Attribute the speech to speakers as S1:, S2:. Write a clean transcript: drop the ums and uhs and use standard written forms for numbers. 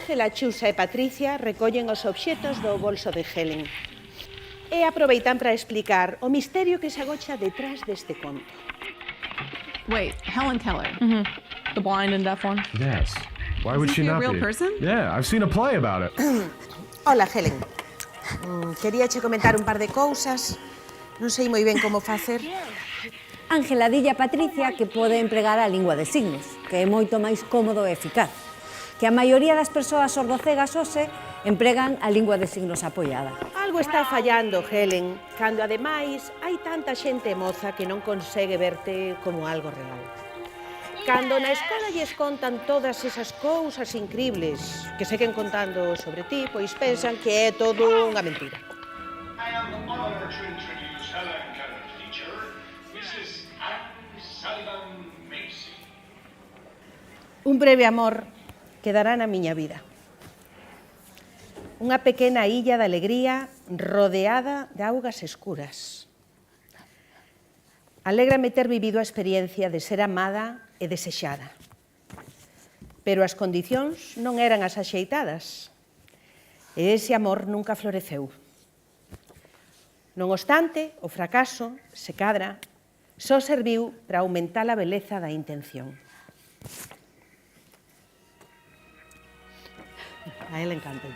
S1: Ángela, Chusa e Patricia recollen os obxetos do bolso de Helen e aproveitan para explicar o misterio que se agocha detrás deste conto.
S2: Wait, Helen Keller. The blind and deaf one?
S3: Yes. Why would
S2: Isn't
S3: she
S2: she a
S3: not
S2: real
S3: be?
S2: person?
S3: Yeah, I've seen a play about it.
S1: Hola, Helen. Queríache comentar un par de cousas. Non sei moi ben como facer.
S4: Ángela dille a Patricia que pode empregar a lingua de signos, que é moito máis cómodo e eficaz. Que a maioría das persoas sordocegas hoxe empregan a lingua de signos apoiada.
S1: Algo está fallando, Helen, cando ademais hai tanta xente moza que non consegue verte como algo real. Cando na escola lles contan todas esas cousas incribles que seguen contando sobre ti, pois pensan que é todo unha mentira.
S5: I am honored to introduce Helen Keller's teacher, Mrs. Anne Sullivan Macy.
S1: Un breve amor quedará na miña vida. Unha pequena illa de alegría rodeada de augas escuras. Alégrame ter vivido a experiencia de ser amada e desexada. Pero as condicións non eran as axeitadas. E ese amor nunca floreceu. Non obstante, o fracaso, se cadra, só serviu para aumentar a beleza da intención. A él encanta.